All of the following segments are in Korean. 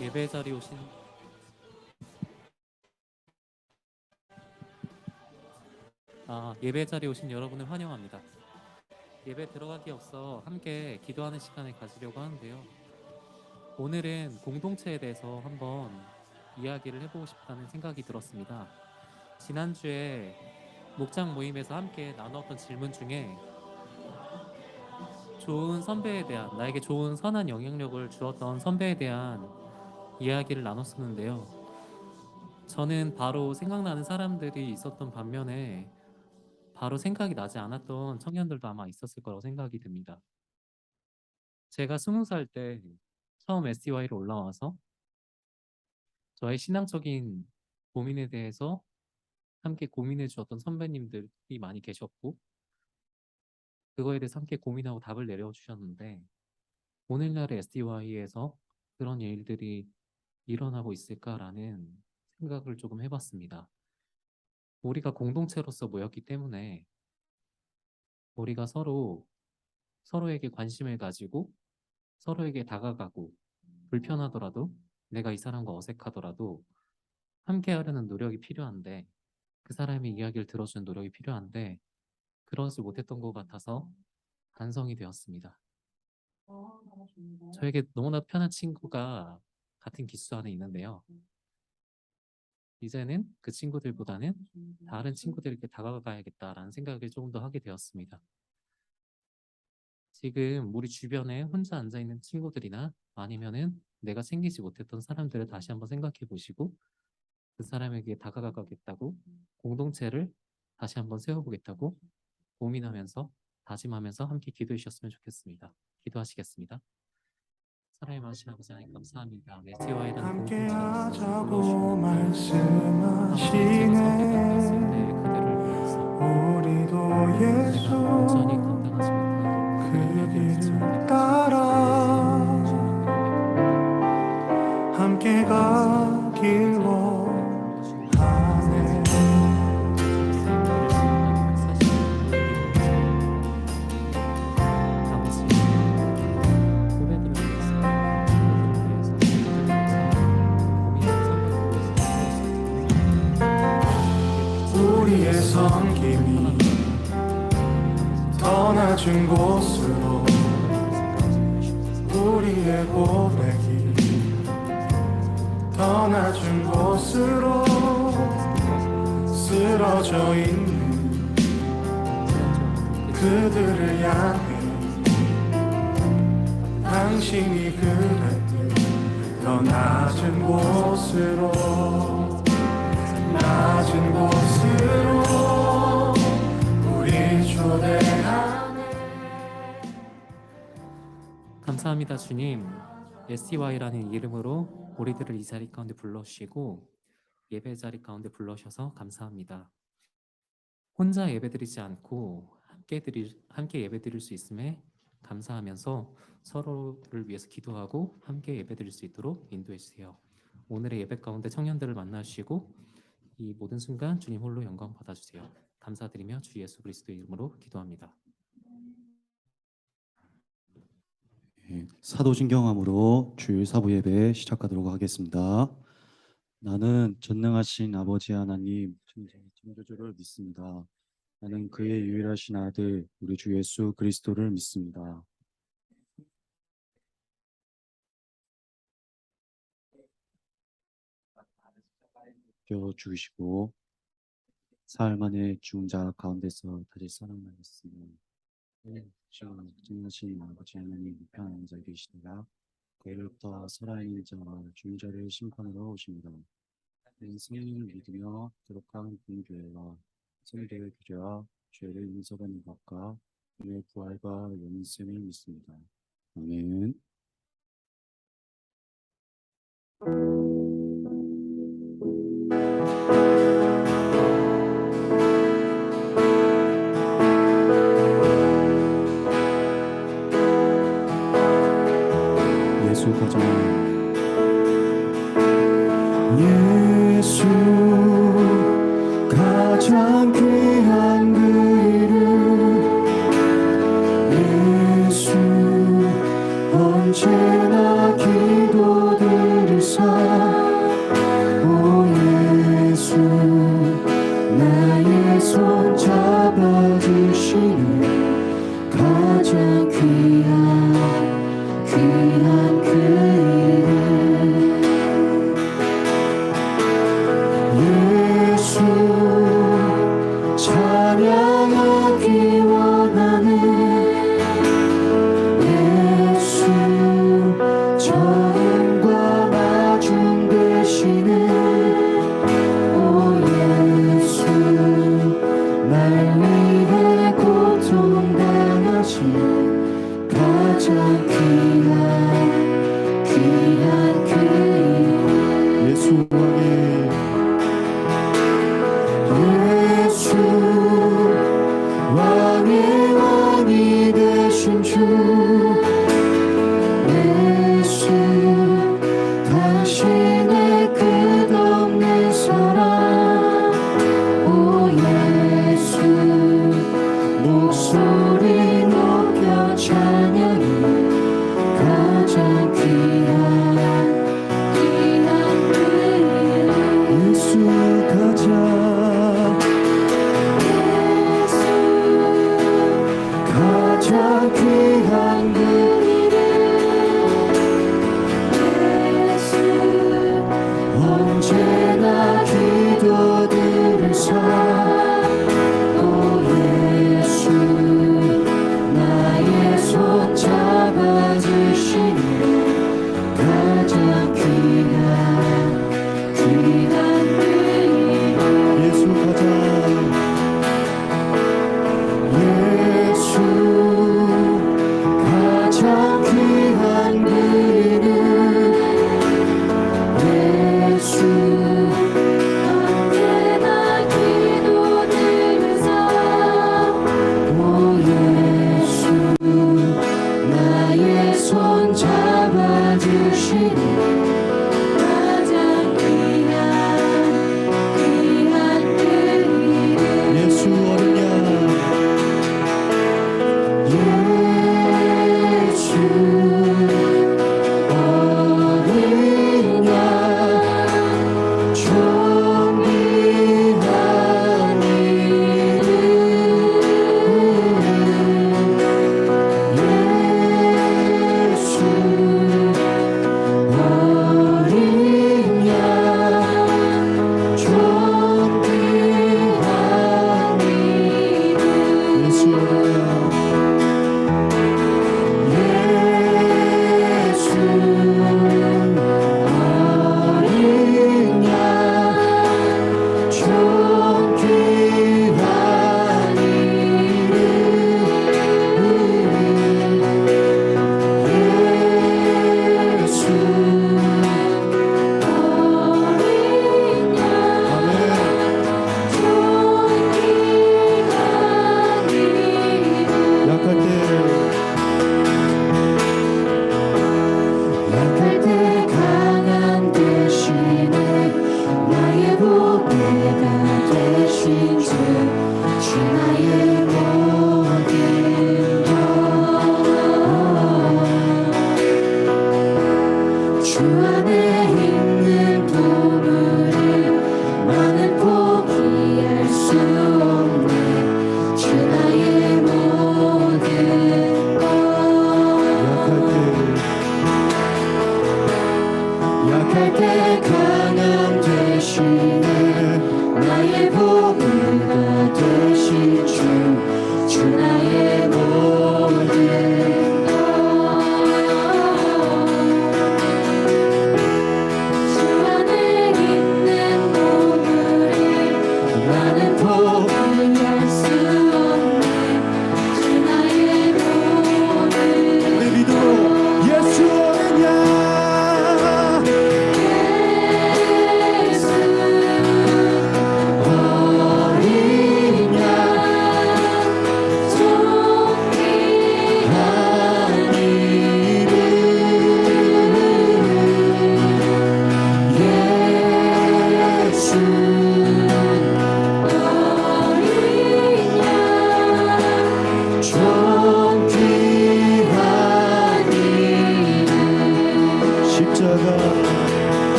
예배 자리에 오신 예배 자리에 오신 여러분을 환영합니다. 예배 들어가기 앞서 함께 기도하는 시간을 가지려고 하는데요. 오늘은 공동체에 대해서 한번 이야기를 해보고 싶다는 생각이 들었습니다. 지난주에 목장 모임에서 함께 나눴던 질문 중에 좋은 선배에 대한, 나에게 좋은 선한 영향력을 주었던 선배에 대한 이야기를 나눴었는데요. 저는 바로 생각나는 사람들이 있었던 반면에 바로 생각이 나지 않았던 청년들도 아마 있었을 거라고 생각이 듭니다. 제가 20살 때 처음 SDY로 올라와서 저의 신앙적인 고민에 대해서 함께 고민해 주었던 선배님들이 많이 계셨고, 그거에 대해서 함께 고민하고 답을 내려주셨는데, 오늘날의 SDY에서 그런 일들이 일어나고 있을까라는 생각을 조금 해봤습니다. 우리가 공동체로서 모였기 때문에 우리가 서로에게 관심을 가지고 서로에게 다가가고, 불편하더라도 내가 이 사람과 어색하더라도 함께 하려는 노력이 필요한데, 그 사람의 이야기를 들어주는 노력이 필요한데 그러지 못했던 것 같아서 반성이 되었습니다. 저에게 너무나 편한 친구가 같은 기수 안에 있는데요. 이제는 그 친구들보다는 다른 친구들에게 다가가야겠다라는 생각을 조금 더 하게 되었습니다. 지금 우리 주변에 혼자 앉아있는 친구들이나 아니면은 내가 챙기지 못했던 사람들을 다시 한번 생각해 보시고, 그 사람에게 다가가겠다고, 공동체를 다시 한번 세워보겠다고 고민하면서 다짐하면서 함께 기도해 주셨으면 좋겠습니다. 기도하시겠습니다. 사랑의 많으신 아버지 하나님 감사합니다. 메시와이라는 함께 공동체를 하자고 말씀하시네. 그대를 위해서 우리도 예수 온전히 감당하지 못한 그 길을 따라 함께 가길 원하네. 우리의 섬김이 더 낮은 곳으로, 우리의 고백이 더 낮은 곳으로 쓰러져 있는 그들을 향해 당신이 그랬듯 더 낮은 곳으로, 낮은 곳으로 우리 초대하네. 감사합니다. 주님, STY라는 이름으로 우리들을 이 자리 가운데 불러주시고 예배 자리 가운데 불러주셔서 감사합니다. 혼자 예배드리지 않고 함께 예배드릴 수 있음에 감사하면서 서로를 위해서 기도하고 함께 예배드릴 수 있도록 인도해 주세요. 오늘의 예배 가운데 청년들을 만나주시고 이 모든 순간 주님 홀로 영광 받아주세요. 감사드리며 주 예수 그리스도의 이름으로 기도합니다. 사도신경함으로 주일 사부 예배 시작하도록 하겠습니다. 나는 전능하신 아버지 하나님 창조주를 믿습니다. 나는 그의 유일하신 아들 우리 주 예수 그리스도를 믿습니다. 죽으시고 사흘 만에 죽은 자 가운데서 다시 살아나셨으니 지금 전능하신 아버지 하나님 우편한 자 계시다가 그로부터 살아있는 자와 죽은 자를 심판하러 오십니다. 성령을 믿으며 거룩한 공교회와 성도의 교제와 죄를 인석하는 것과 그의 부활과 영생을 믿습니다. 아멘. 예수 가장 예수 가장 귀한 그 이름 언제나 기도드리사 오 예수 나의 손 잡아주시는 가장 귀한 그 이름 예수 찬양하기 원하는 예수 저음과 나중 되시는 오 예수 날 위해 고통당하신 가장 귀한 그 이름 예수 왕의 왕이 되신 주 예수 당신의 끝없는 사랑 오 예수 목소리 높여 찬양해 가장 귀한 그 예수 가장 가장 귀한 그 이름 예수 언제나 기도드리사 오 예수 나의 손 잡아주시는 가장 귀한 그 이름 예수 가장 예수 가장 귀한 그 이름 예수 언제나 기도드리사 오 예수 나의 손 잡아주시는 가장 귀한 그 이름 예수 어느냐 예수 어린 양 존귀한 이름 예수 어린 양 존귀한 이름 예수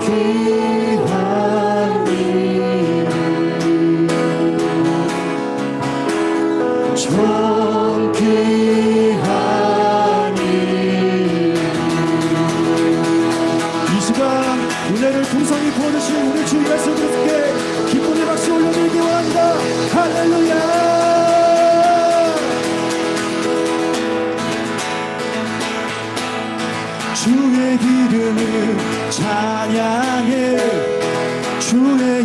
귀한 이름 참 귀한 이름 이 시간 은혜를 풍성히 부어주신 우리 주 예수 그리스도께 기쁨의 박수 올려드리기 원합니다. 할렐루야. 주의 이름을 찬양해 주의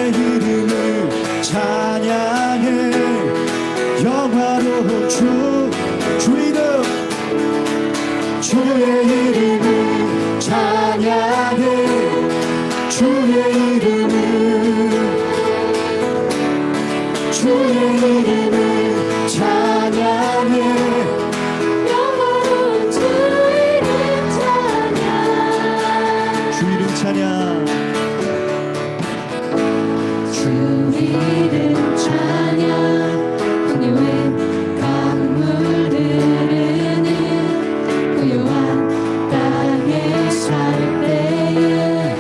이름을 찬양해 영화로운 주 이름 주의 이름을 찬양해 주의 이름을 찬양해 영원한 주 이름 찬양 주 이름 찬양 주 이름 찬양 풍요의 강물 흐르는 고요한 땅에 살 때에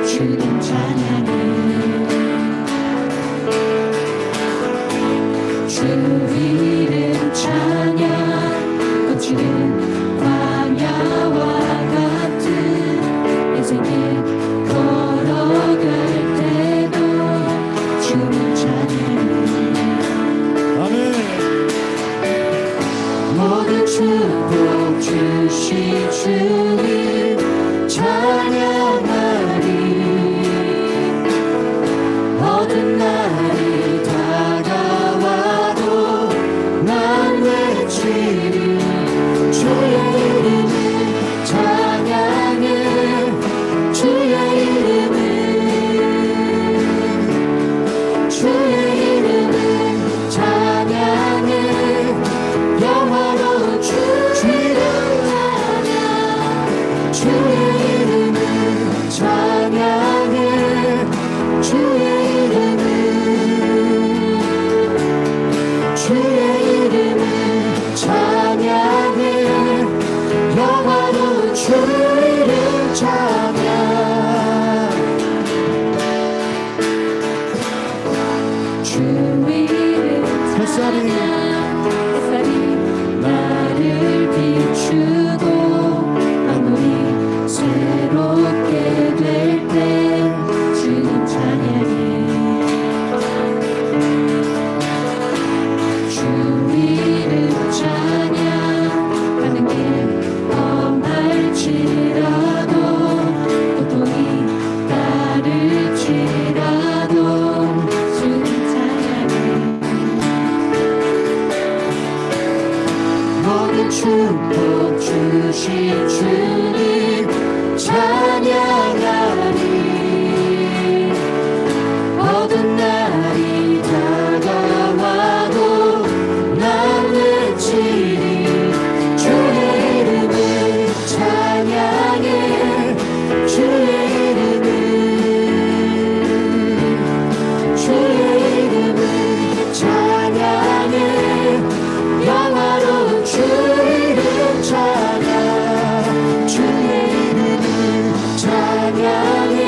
주님 찬양해 주 이름 찬양 거칠은 광야와 같은 인생에 걸어갈 때도 주님 찬양해 아멘. 모든 축복 주신 주님 찬양하리 어떤 날이 다가와도 난 외치리 주의 이름을 찬양해 주의 이름을 찬양해 영원한 주 이름 찬양 주의 이름을 찬양해 주의 이름을 찬양해 영원한 주 이름 찬양 주 이름 햇살이 햇살이 나를 비추고 만물이 새롭게 될 때 주님 찬양해 주 이름 찬양 가는 길 험할지라도 고통이 따를지라도 주님 찬양해 모든 축복 주신 주님 찬양하리 어떤 날이 다가와도 난 외치리 주의 이름을 찬양해 주의 이름을 찬양해 영화로운 주 이름 찬양 주의 이름을 찬양해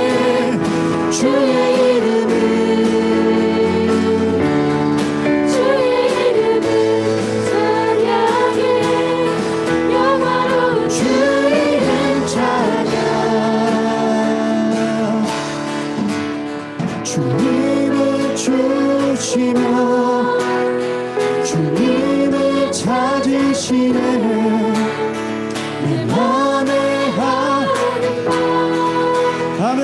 주의 이름을 찬양해 영화로운 주 이름 찬양 주님을 주시며 주님을 찾으시네 내 맘에 하는 말 아멘.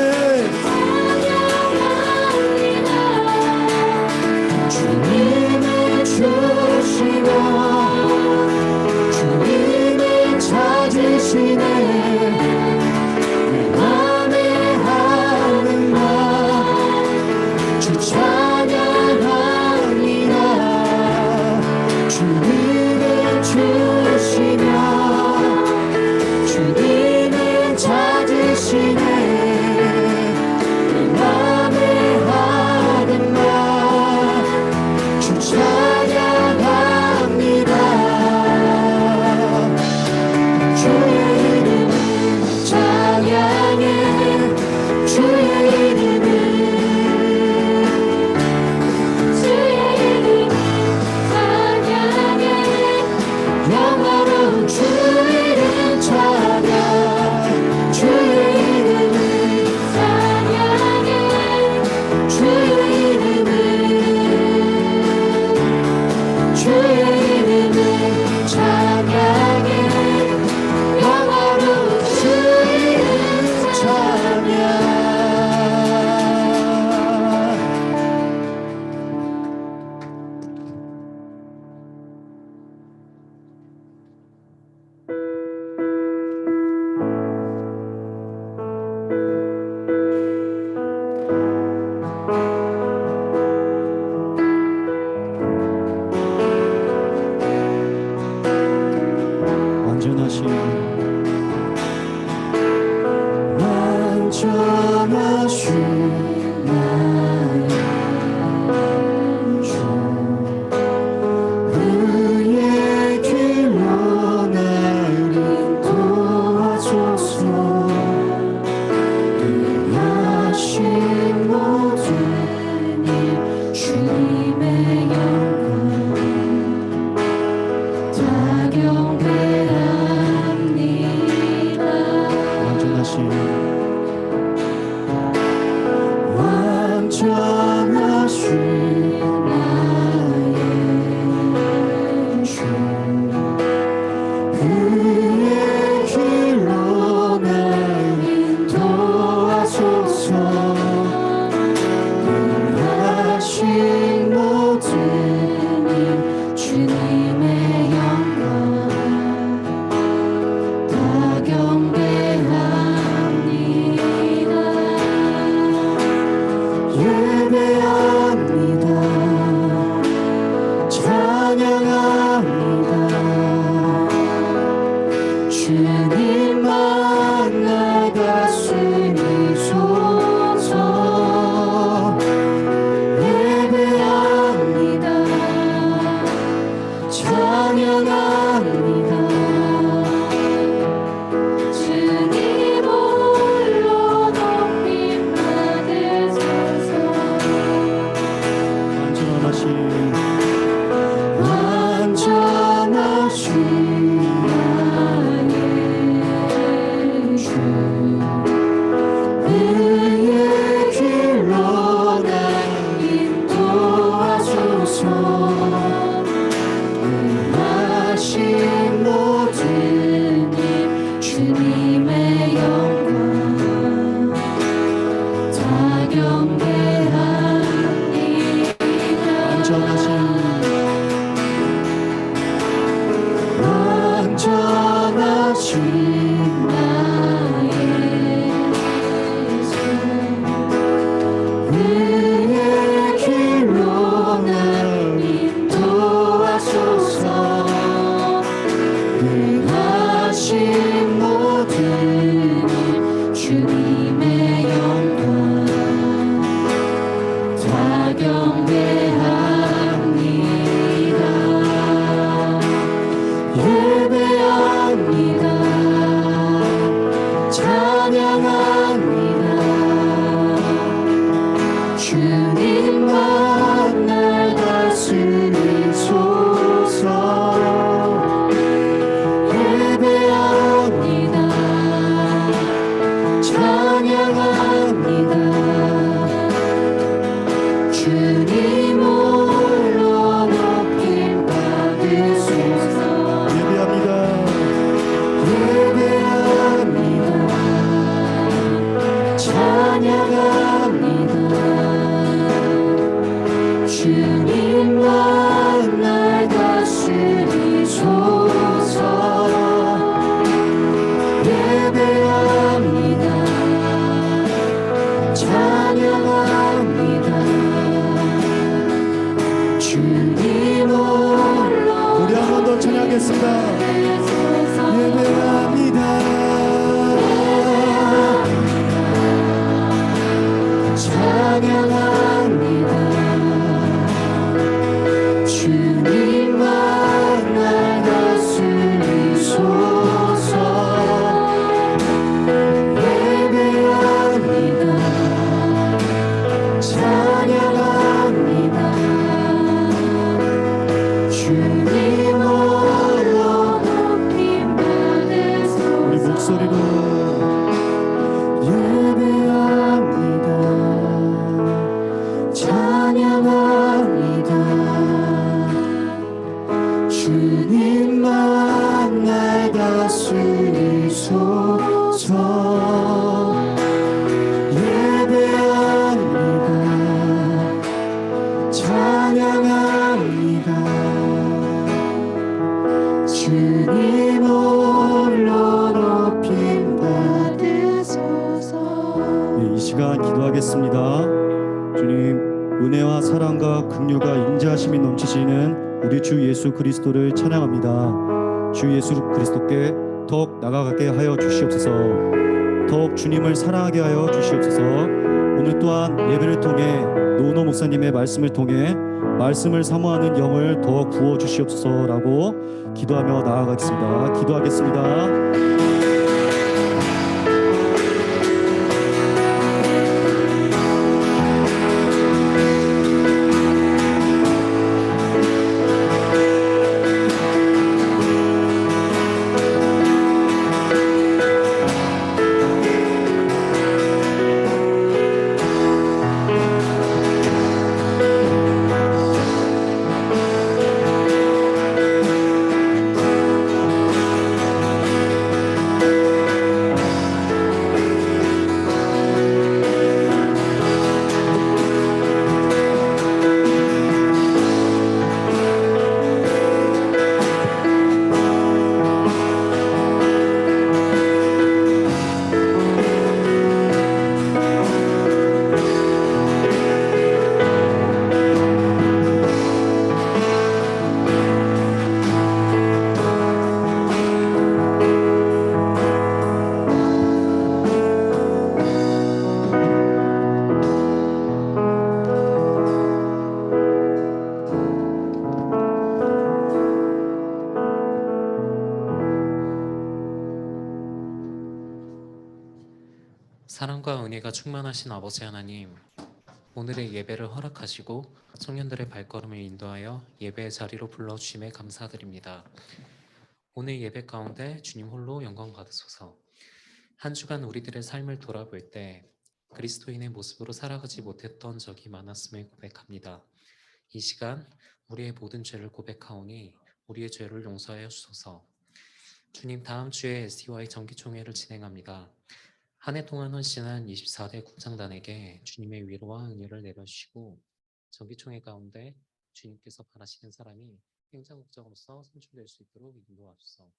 찬양합니다 주님을 주시며 주님을 찾으시네 내 맘에 하는 말 주 찬양합니다 주님을 주시며 주님을 찾으시네 내 맘에 하는 말 주 찬양합니다 완전하신 나의 주 의의 길로 날 인도하소서 하신 모든 일 주님의 영광 다 경배합니다. 완전하신 나의 주 그의 길로 날 인도하소서 하신 모든 일 주님의 영광 다 경배합니다. 예배합니다. 찬양합니다. 주님만 날 다스리소서. 예배합니다. 찬양합니다. 주님 홀로 높임 받으소서. 완전하신 나의 주 의의 길로 날 인도하소서. 하신 모든 일 주님의 영광 다 경배합니다. 완전하신 나의 주 의의 길로 날 인도하소서. 하신 모든 일 주님의 영광 다 경배합니다. 예배합니다. 찬양합니다. 주님만 날 다스리소서. 예배합니다. 찬양합니다. 주님 홀로 높임 받으소서. 예배합니다. 찬양합니다. 주님만 날 다스리소서. 예배합니다. 찬양합니다. 주님 홀로 우리 한 번 더 찬양하겠습니다. 예배합니다. 찬양합니다. 주님만 날 다스리소서. 예배합니다. 찬양합니다. 주님 홀로 높임 받으소서. 우리 목소리로 예배합니다. 찬양합니다. 주님만 날 다스리소서. 예배합니다. 찬양합니다. 주님 홀로 높임 받으소서. 이 시간 기도하겠습니다. 주님, 은혜와 사랑과 긍휼과 인자하심이 넘치시는 우리 주 예수 그리스도를 찬양합니다. 주 예수 그리스도께 더욱 나아가게 하여 주시옵소서. 더욱 주님을 사랑하게 하여 주시옵소서. 오늘 또한 예배를 통해 노노 목사님의 말씀을 통해 말씀을 사모하는 영을 더 부어 주시옵소서라고 기도하며 나아가겠습니다. 기도하겠습니다. 사랑과 은혜가 충만하신 아버지 하나님, 오늘의 예배를 허락하시고 청년들의 발걸음을 인도하여 예배의 자리로 불러주심에 감사드립니다. 오늘 예배 가운데 주님 홀로 영광 받으소서. 한 주간 우리들의 삶을 돌아볼 때 그리스도인의 모습으로 살아가지 못했던 적이 많았음을 고백합니다. 이 시간 우리의 모든 죄를 고백하오니 우리의 죄를 용서하여 주소서. 주님, 다음 주에 STY 정기총회를 진행합니다. 한 해 동안 헌신한 24대 국장단에게 주님의 위로와 은혜를 내려주시고 정기총회 가운데 주님께서 바라시는 사람이 행정국장으로서 선출될 수 있도록 인도하소서.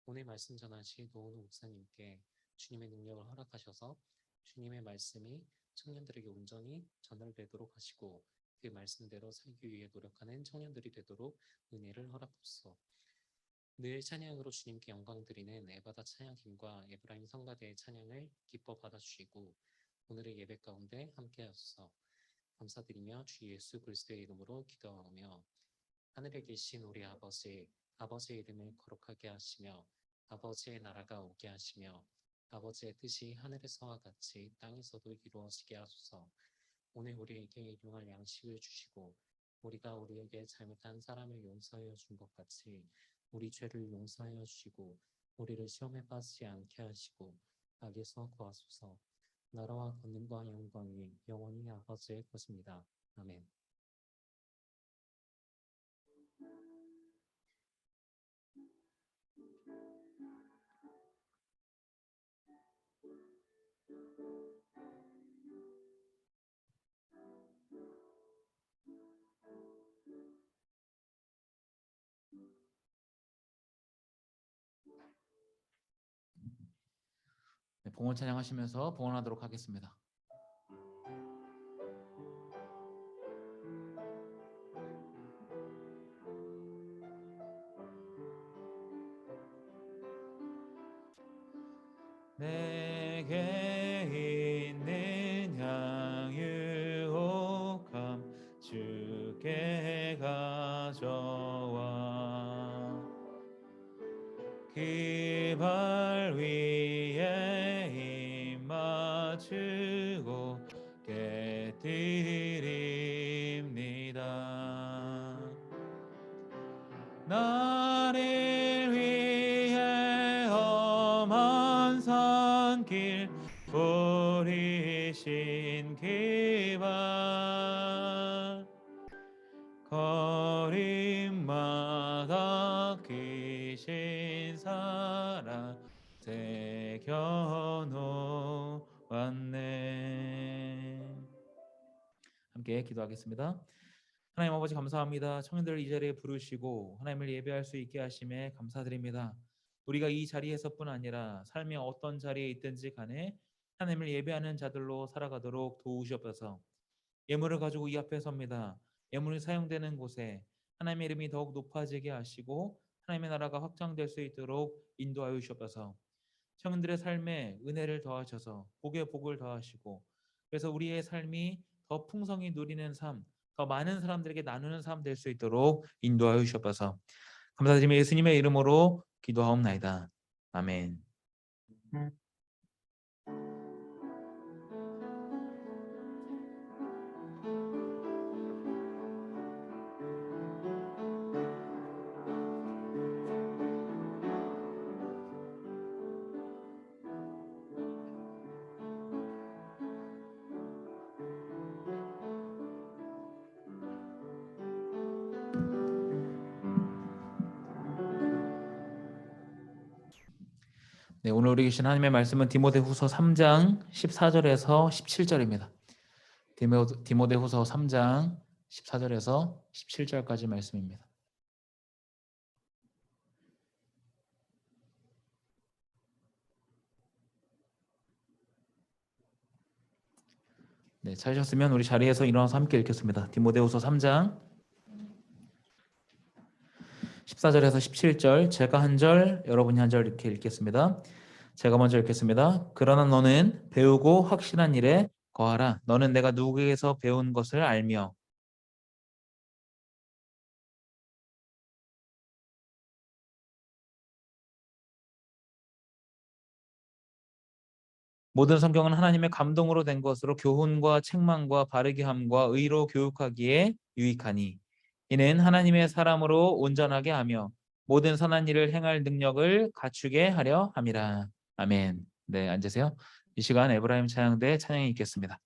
오늘 말씀 전하신 노은호 목사님께 주님의 능력을 허락하셔서 주님의 말씀이 청년들에게 온전히 전달되도록 하시고 그 말씀대로 살기 위해 노력하는 청년들이 되도록 은혜를 허락하소서. 늘 찬양으로 주님께 영광 드리는 에바다 찬양팀과 에브라임 성가대의 찬양을 기뻐 받아주시고 오늘의 예배 가운데 함께하소서. 감사드리며 주 예수 그리스도의 이름으로 기도하며 하늘에 계신 우리 아버지, 아버지의 이름을 거룩하게 하시며 아버지의 나라가 오게 하시며 아버지의 뜻이 하늘에서와 같이 땅에서도 이루어지게 하소서. 오늘 우리에게 일용할 양식을 주시고 우리가 우리에게 잘못한 사람을 용서하여 준 것 같이 우리 죄를 용서하여 주시고 우리를 시험에 빠지지 않게 하시고 악에서 구하소서. 나라와 권능과 영광이 영원히 아버지의 것입니다. 아멘. 네, 봉헌 찬양하시면서 봉헌하도록 하겠습니다. 내게 있는 향유혹함 주께 가져와 그 발 위에 입 맞추고 깨뜨립니다. 나를 위해 험한 산길 부리신 그 발 거림마다 크신 사랑 새겨놓았네. 함께 기도하겠습니다. 하나님 아버지 감사합니다. 청년들을 이 자리에 부르시고 하나님을 예배할 수 있게 하심에 감사드립니다. 우리가 이 자리에서뿐 아니라 삶의 어떤 자리에 있든지 간에 하나님을 예배하는 자들로 살아가도록 도우시옵소서. 예물을 가지고 이 앞에 섭니다. 예물이 사용되는 곳에 하나님의 이름이 더욱 높아지게 하시고 하나님의 나라가 확장될 수 있도록 인도하여 주시옵소서. 청년들의 삶에 은혜를 더하셔서 복에 복을 더하시고 그래서 우리의 삶이 더 풍성히 누리는 삶, 더 많은 사람들에게 나누는 삶 될 수 있도록 인도하여 주시옵소서. 감사드리며 예수님의 이름으로 기도하옵나이다. 아멘. 네, 오늘 우리 계신 하나님의 말씀은 디모데후서 3장 14절에서 17절입니다. 디모데후서 3장 14절에서 17절까지 말씀입니다. 네, 찾으셨으면 우리 자리에서 일어나서 함께 읽겠습니다. 디모데후서 3장 14절에서 17절, 제가 한 절, 여러분이 한 절 이렇게 읽겠습니다. 제가 먼저 읽겠습니다. 그러나 너는 배우고 확실한 일에 거하라. 너는 내가 누구에게서 배운 것을 알며 모든 성경은 하나님의 감동으로 된 것으로 교훈과 책망과 바르게 함과 의로 교육하기에 유익하니 이는 하나님의 사람으로 온전하게 하며 모든 선한 일을 행할 능력을 갖추게 하려 함이라. 아멘. 네, 앉으세요. 이 시간 에브라임 찬양대 찬양이 있겠습니다.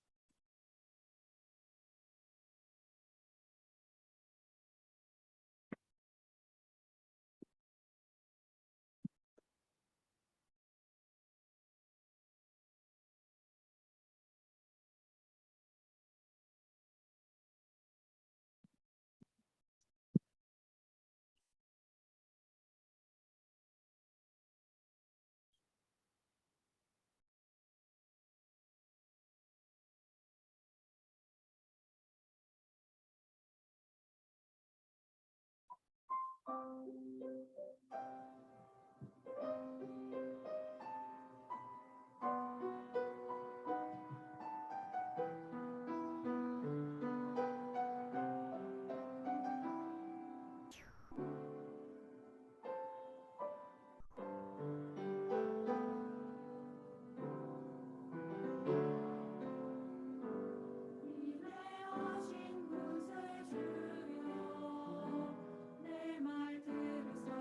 위대하신 구세주여 내 말 들으사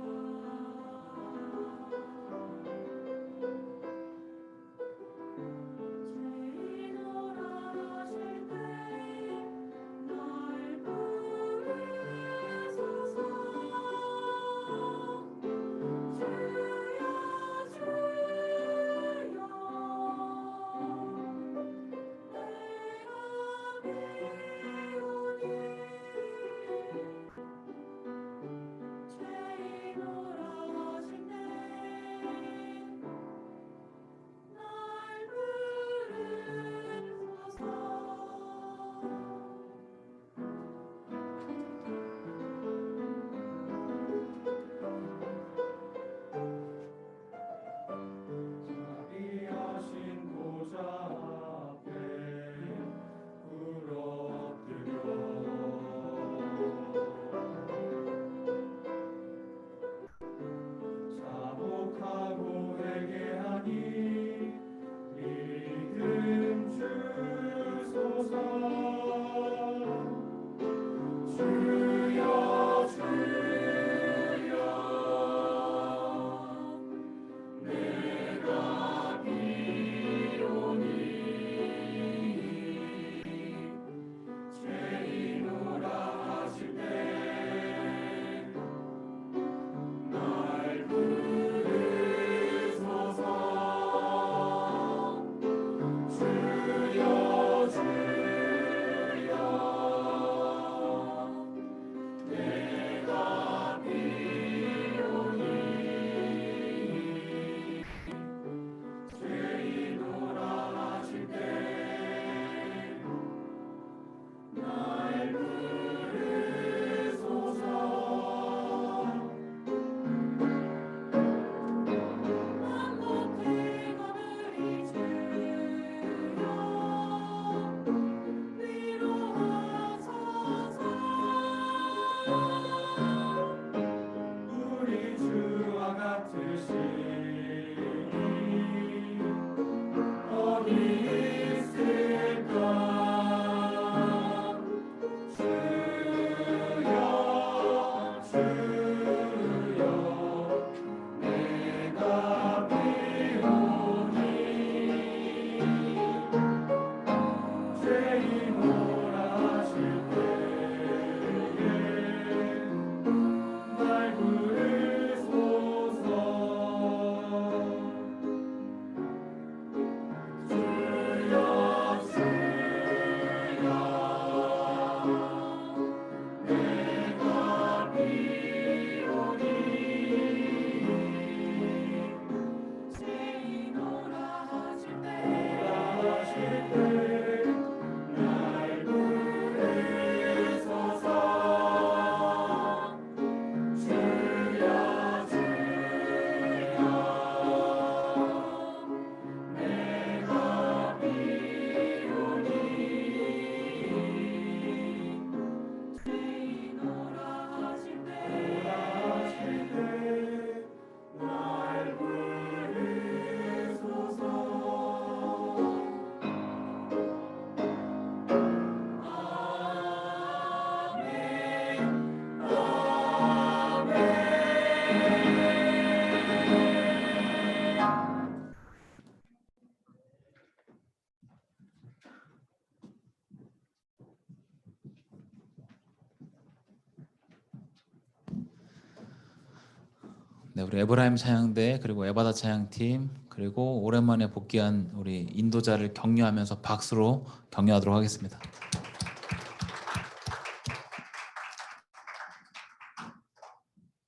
네, 우리 에브라임 찬양대 그리고 에바다 찬양팀 그리고 오랜만에 복귀한 우리 인도자를 격려하면서 박수로 격려하도록 하겠습니다.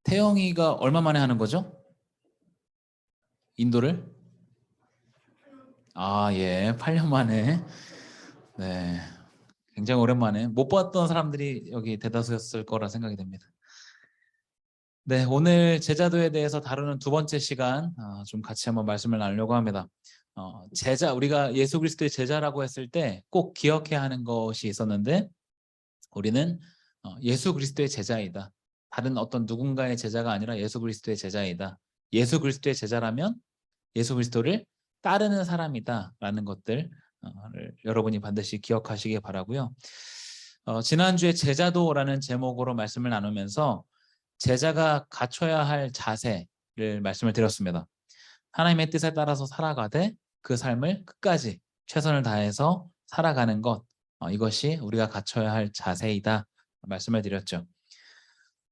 태영이가 얼마 만에 하는 거죠? 인도를? 예, 8년 만에. 네, 굉장히 오랜만에 못 봤던 사람들이 여기 대다수였을 거라 생각이 됩니다. 네, 오늘 제자도에 대해서 다루는 두 번째 시간 좀 같이 한번 말씀을 나누려고 합니다. 제자, 우리가 예수 그리스도의 제자라고 했을 때 꼭 기억해야 하는 것이 있었는데 우리는 예수 그리스도의 제자이다. 다른 어떤 누군가의 제자가 아니라 예수 그리스도의 제자이다. 예수 그리스도의 제자라면 예수 그리스도를 따르는 사람이다 라는 것들을 여러분이 반드시 기억하시기 바라고요. 지난주에 제자도라는 제목으로 말씀을 나누면서 제자가 갖춰야 할 자세를 말씀을 드렸습니다. 하나님의 뜻에 따라서 살아가되 그 삶을 끝까지 최선을 다해서 살아가는 것, 이것이 우리가 갖춰야 할 자세이다 말씀을 드렸죠.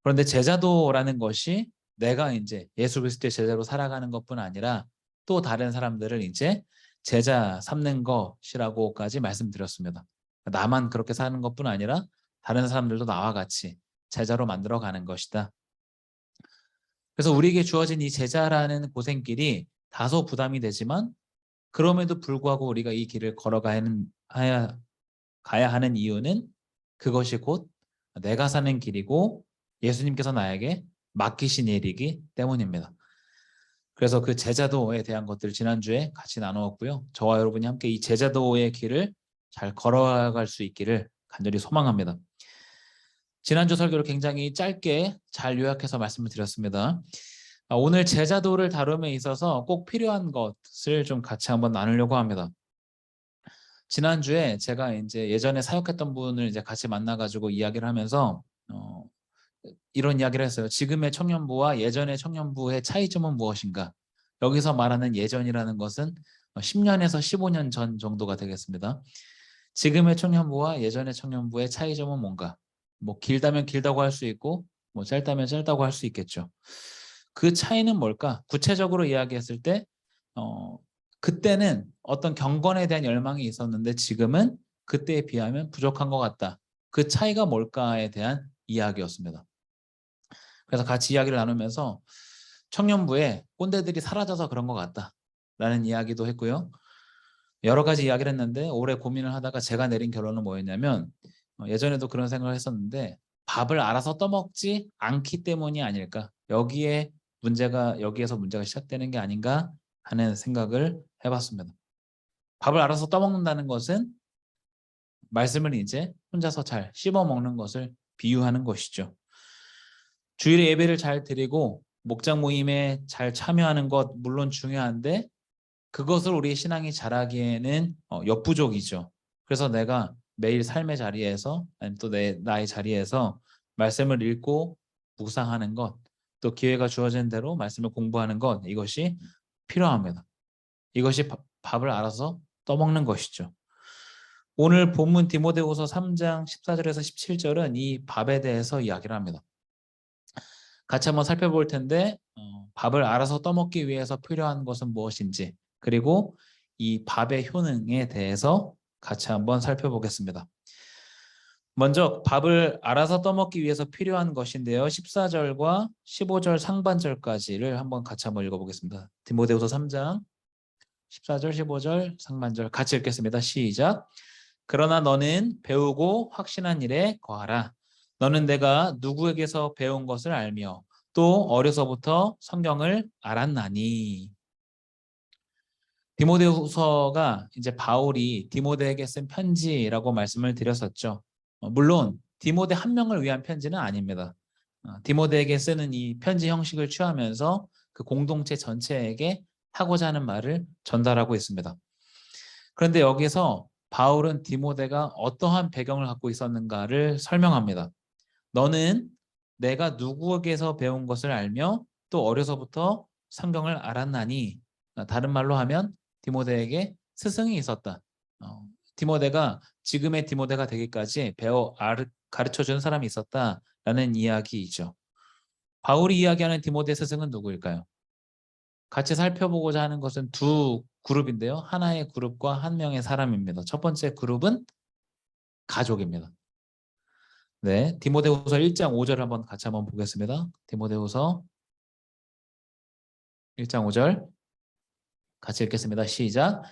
그런데 제자도라는 것이 내가 이제 예수 그리스도의 제자로 살아가는 것뿐 아니라 또 다른 사람들을 이제 제자 삼는 것이라고까지 말씀드렸습니다. 나만 그렇게 사는 것뿐 아니라 다른 사람들도 나와 같이 제자로 만들어가는 것이다. 그래서 우리에게 주어진 이 제자라는 고생길이 다소 부담이 되지만 그럼에도 불구하고 우리가 이 길을 가야 하는 이유는 그것이 곧 내가 사는 길이고 예수님께서 나에게 맡기신 일이기 때문입니다. 그래서 그 제자도에 대한 것들을 지난주에 같이 나누었고요. 저와 여러분이 함께 이 제자도의 길을 잘 걸어갈 수 있기를 간절히 소망합니다. 지난주 설교를 굉장히 짧게 잘 요약해서 말씀을 드렸습니다. 오늘 제자도를 다룸에 있어서 꼭 필요한 것을 좀 같이 한번 나누려고 합니다. 지난주에 제가 이제 예전에 사역했던 분을 이제 같이 만나가지고 이야기를 하면서 이런 이야기를 했어요. 지금의 청년부와 예전의 청년부의 차이점은 무엇인가? 여기서 말하는 예전이라는 것은 10년에서 15년 전 정도가 되겠습니다. 지금의 청년부와 예전의 청년부의 차이점은 뭔가? 뭐 길다면 길다고 할 수 있고 뭐 짧다면 짧다고 할 수 있겠죠. 그 차이는 뭘까? 구체적으로 이야기했을 때 그때는 어떤 경건에 대한 열망이 있었는데 지금은 그때에 비하면 부족한 것 같다. 그 차이가 뭘까에 대한 이야기였습니다. 그래서 같이 이야기를 나누면서 청년부에 꼰대들이 사라져서 그런 것 같다 라는 이야기도 했고요. 여러 가지 이야기를 했는데 오래 고민을 하다가 제가 내린 결론은 뭐였냐면 예전에도 그런 생각을 했었는데 밥을 알아서 떠먹지 않기 때문이 아닐까. 여기에서 문제가 시작되는 게 아닌가 하는 생각을 해봤습니다. 밥을 알아서 떠먹는다는 것은 말씀을 이제 혼자서 잘 씹어 먹는 것을 비유하는 것이죠. 주일에 예배를 잘 드리고 목장 모임에 잘 참여하는 것 물론 중요한데 그것을 우리 신앙이 자라기에는 역부족이죠. 그래서 내가 매일 삶의 자리에서 아니면 또 나의 자리에서 말씀을 읽고 묵상하는 것, 또 기회가 주어진 대로 말씀을 공부하는 것, 이것이 필요합니다. 이것이 밥을 알아서 떠먹는 것이죠. 오늘 본문 디모데후서 3장 14절에서 17절은 이 밥에 대해서 이야기를 합니다. 같이 한번 살펴볼 텐데 밥을 알아서 떠먹기 위해서 필요한 것은 무엇인지 그리고 이 밥의 효능에 대해서 같이 한번 살펴보겠습니다. 먼저 밥을 알아서 떠먹기 위해서 필요한 것인데요. 14절과 15절 상반절까지를 같이 한번 읽어보겠습니다. 디모데후서 3장 14절, 15절 상반절 같이 읽겠습니다. 시작. 그러나 너는 배우고 확신한 일에 거하라. 너는 내가 누구에게서 배운 것을 알며 또 어려서부터 성경을 알았나니. 디모데후서가 이제 바울이 디모데에게 쓴 편지라고 말씀을 드렸었죠. 물론 디모데 한 명을 위한 편지는 아닙니다. 디모데에게 쓰는 이 편지 형식을 취하면서 그 공동체 전체에게 하고자 하는 말을 전달하고 있습니다. 그런데 여기서 바울은 디모데가 어떠한 배경을 갖고 있었는가를 설명합니다. 너는 내가 누구에게서 배운 것을 알며 또 어려서부터 성경을 알았나니. 다른 말로 하면 디모데에게 스승이 있었다. 디모데가 지금의 디모데가 되기까지 가르쳐준 사람이 있었다라는 이야기이죠. 바울이 이야기하는 디모데 스승은 누구일까요? 같이 살펴보고자 하는 것은 두 그룹인데요. 하나의 그룹과 한 명의 사람입니다. 첫 번째 그룹은 가족입니다. 네, 디모데후서 1장 5절 같이 한번 보겠습니다. 디모데후서 1장 5절 같이 읽겠습니다. 시작.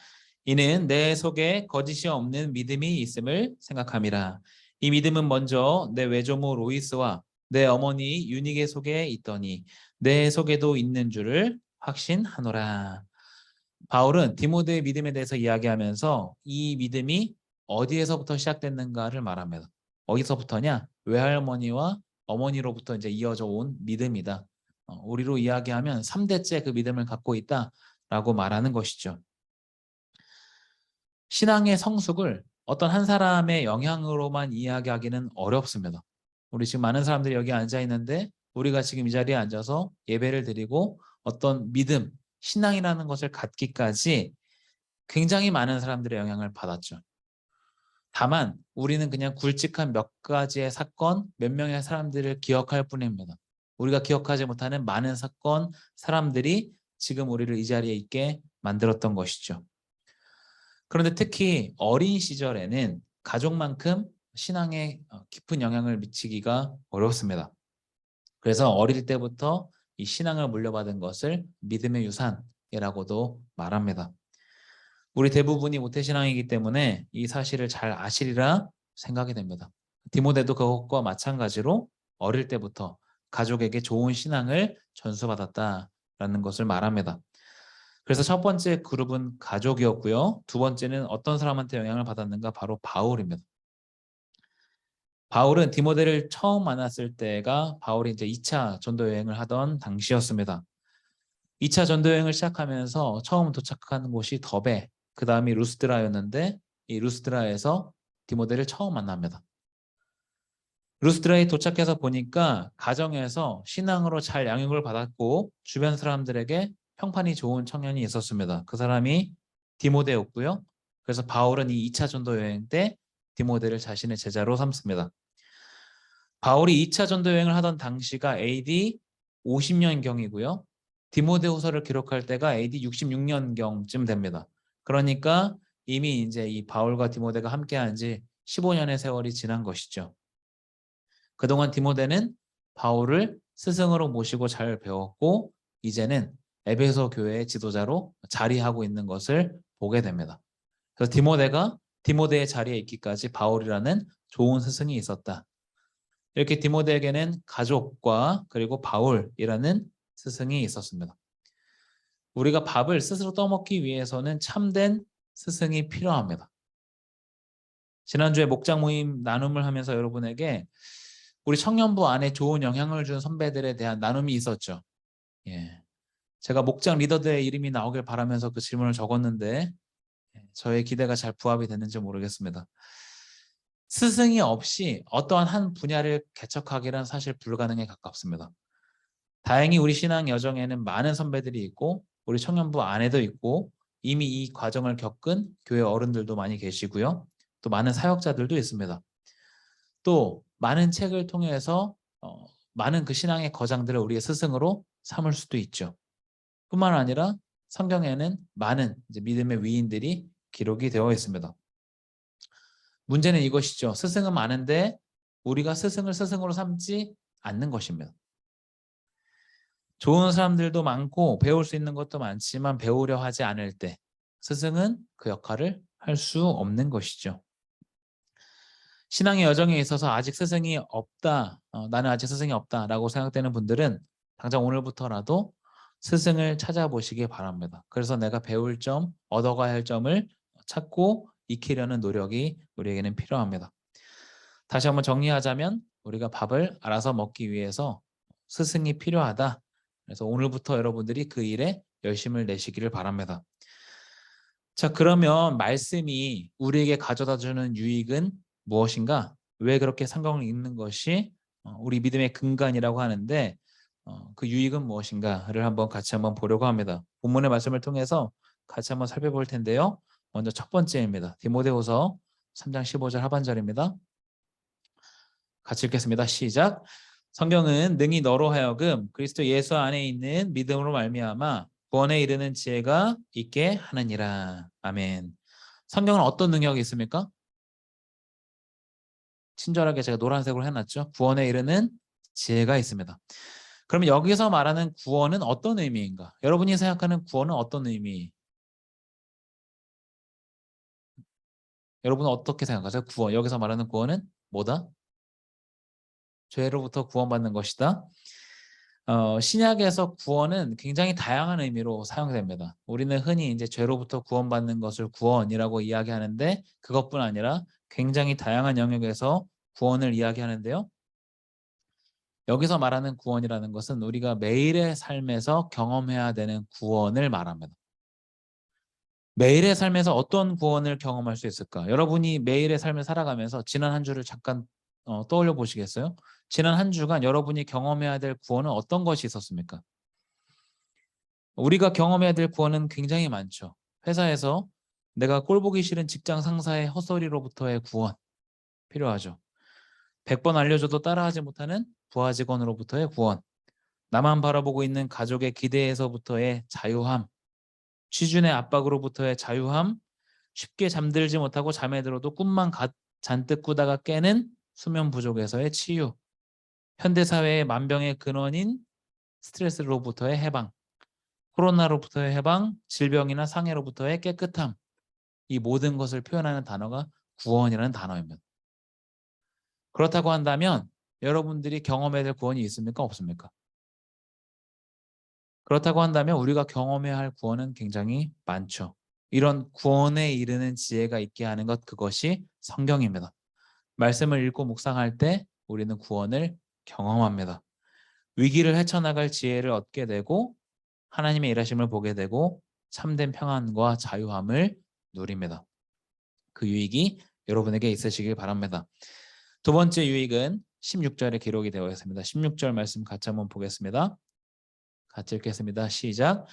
이는 내 속에 거짓이 없는 믿음이 있음을 생각함이라. 이 믿음은 먼저 내 외조모 로이스와 내 어머니 유니게 속에 있더니 내 속에도 있는 줄을 확신하노라. 바울은 디모데의 믿음에 대해서 이야기하면서 이 믿음이 어디에서부터 시작됐는가를 말합니다. 어디서부터냐? 외할머니와 어머니로부터 이제 이어져 온 믿음이다. 우리로 이야기하면 3대째 그 믿음을 갖고 있다라고 말하는 것이죠. 신앙의 성숙을 어떤 한 사람의 영향으로만 이야기하기는 어렵습니다. 우리 지금 많은 사람들이 여기 앉아 있는데 우리가 지금 이 자리에 앉아서 예배를 드리고 어떤 믿음, 신앙이라는 것을 갖기까지 굉장히 많은 사람들의 영향을 받았죠. 다만 우리는 그냥 굵직한 몇 가지의 사건, 몇 명의 사람들을 기억할 뿐입니다. 우리가 기억하지 못하는 많은 사건, 사람들이 지금 우리를 이 자리에 있게 만들었던 것이죠. 그런데 특히 어린 시절에는 가족만큼 신앙에 깊은 영향을 미치기가 어렵습니다. 그래서 어릴 때부터 이 신앙을 물려받은 것을 믿음의 유산이라고도 말합니다. 우리 대부분이 모태신앙이기 때문에 이 사실을 잘 아시리라 생각이 됩니다. 디모데도 그것과 마찬가지로 어릴 때부터 가족에게 좋은 신앙을 전수받았다라는 것을 말합니다. 그래서 첫 번째 그룹은 가족이었고요. 두 번째는 어떤 사람한테 영향을 받았는가? 바로 바울입니다. 바울은 디모데를 처음 만났을 때가 바울이 이제 2차 전도 여행을 하던 당시였습니다. 2차 전도 여행을 시작하면서 처음 도착한 곳이 더베, 그 다음이 루스드라였는데 이 루스드라에서 디모데를 처음 만납니다. 루스드라에 도착해서 보니까 가정에서 신앙으로 잘 양육을 받았고 주변 사람들에게 평판이 좋은 청년이 있었습니다. 그 사람이 디모데였고요. 그래서 바울은 이 2차 전도 여행 때 디모데를 자신의 제자로 삼습니다. 바울이 2차 전도 여행을 하던 당시가 AD 50년경이고요. 디모데후서를 기록할 때가 AD 66년경쯤 됩니다. 그러니까 이미 이제 이 바울과 디모데가 함께한 지 15년의 세월이 지난 것이죠. 그동안 디모데는 바울을 스승으로 모시고 잘 배웠고 이제는 에베소 교회의 지도자로 자리하고 있는 것을 보게 됩니다. 그래서 디모데가 디모데의 자리에 있기까지 바울이라는 좋은 스승이 있었다. 이렇게 디모데에게는 가족과 그리고 바울이라는 스승이 있었습니다. 우리가 밥을 스스로 떠먹기 위해서는 참된 스승이 필요합니다. 지난주에 목장 모임 나눔을 하면서 여러분에게 우리 청년부 안에 좋은 영향을 준 선배들에 대한 나눔이 있었죠. 예. 제가 목장 리더들의 이름이 나오길 바라면서 그 질문을 적었는데 저의 기대가 잘 부합이 됐는지 모르겠습니다. 스승이 없이 어떠한 한 분야를 개척하기란 사실 불가능에 가깝습니다. 다행히 우리 신앙 여정에는 많은 선배들이 있고 우리 청년부 안에도 있고 이미 이 과정을 겪은 교회 어른들도 많이 계시고요. 또 많은 사역자들도 있습니다. 또 많은 책을 통해서 많은 그 신앙의 거장들을 우리의 스승으로 삼을 수도 있죠. 뿐만 아니라 성경에는 많은 이제 믿음의 위인들이 기록이 되어 있습니다. 문제는 이것이죠. 스승은 많은데 우리가 스승을 스승으로 삼지 않는 것입니다. 좋은 사람들도 많고 배울 수 있는 것도 많지만 배우려 하지 않을 때 스승은 그 역할을 할 수 없는 것이죠. 신앙의 여정에 있어서 아직 스승이 없다, 나는 아직 스승이 없다라고 생각되는 분들은 당장 오늘부터라도 스승을 찾아보시기 바랍니다. 그래서 내가 배울 점, 얻어가야 할 점을 찾고 익히려는 노력이 우리에게는 필요합니다. 다시 한번 정리하자면 우리가 밥을 알아서 먹기 위해서 스승이 필요하다. 그래서 오늘부터 여러분들이 그 일에 열심을 내시기를 바랍니다. 자, 그러면 말씀이 우리에게 가져다 주는 유익은 무엇인가? 왜 그렇게 성경을 읽는 것이 우리 믿음의 근간이라고 하는데 그 유익은 무엇인가를 같이 한번 보려고 합니다. 본문의 말씀을 통해서 같이 한번 살펴볼 텐데요. 먼저 첫 번째입니다. 디모데후서 3장 15절 하반절입니다. 같이 읽겠습니다. 시작. 성경은 능히 너로 하여금 그리스도 예수 안에 있는 믿음으로 말미암아 구원에 이르는 지혜가 있게 하느니라. 아멘. 성경은 어떤 능력이 있습니까? 친절하게 제가 노란색으로 해놨죠. 구원에 이르는 지혜가 있습니다. 그러면 여기서 말하는 구원은 어떤 의미인가? 여러분이 생각하는 구원은 어떤 의미? 여러분은 어떻게 생각하세요? 구원, 여기서 말하는 구원은 뭐다? 죄로부터 구원받는 것이다. 신약에서 구원은 굉장히 다양한 의미로 사용됩니다. 우리는 흔히 이제 죄로부터 구원받는 것을 구원이라고 이야기하는데 그것뿐 아니라 굉장히 다양한 영역에서 구원을 이야기하는데요. 여기서 말하는 구원이라는 것은 우리가 매일의 삶에서 경험해야 되는 구원을 말합니다. 매일의 삶에서 어떤 구원을 경험할 수 있을까? 여러분이 매일의 삶을 살아가면서 지난 한 주를 잠깐 떠올려 보시겠어요? 지난 한 주간 여러분이 경험해야 될 구원은 어떤 것이 있었습니까? 우리가 경험해야 될 구원은 굉장히 많죠. 회사에서 내가 꼴보기 싫은 직장 상사의 헛소리로부터의 구원 필요하죠. 100번 알려줘도 따라하지 못하는 부하 직원으로부터의 구원, 나만 바라보고 있는 가족의 기대에서부터의 자유함, 취준의 압박으로부터의 자유함, 쉽게 잠들지 못하고 잠에 들어도 꿈만 잔뜩 꾸다가 깨는 수면 부족에서의 치유, 현대사회의 만병의 근원인 스트레스로부터의 해방, 코로나로부터의 해방, 질병이나 상해로부터의 깨끗함, 이 모든 것을 표현하는 단어가 구원이라는 단어입니다. 그렇다고 한다면 여러분들이 경험해야 될 구원이 있습니까? 없습니까? 그렇다고 한다면 우리가 경험해야 할 구원은 굉장히 많죠. 이런 구원에 이르는 지혜가 있게 하는 것, 그것이 성경입니다. 말씀을 읽고 묵상할 때 우리는 구원을 경험합니다. 위기를 헤쳐나갈 지혜를 얻게 되고 하나님의 일하심을 보게 되고 참된 평안과 자유함을 누립니다. 그 유익이 여러분에게 있으시길 바랍니다. 두 번째 유익은 16절에 기록이 되어 있습니다. 16절 말씀 같이 한번 보겠습니다. 같이 읽겠습니다. 시작.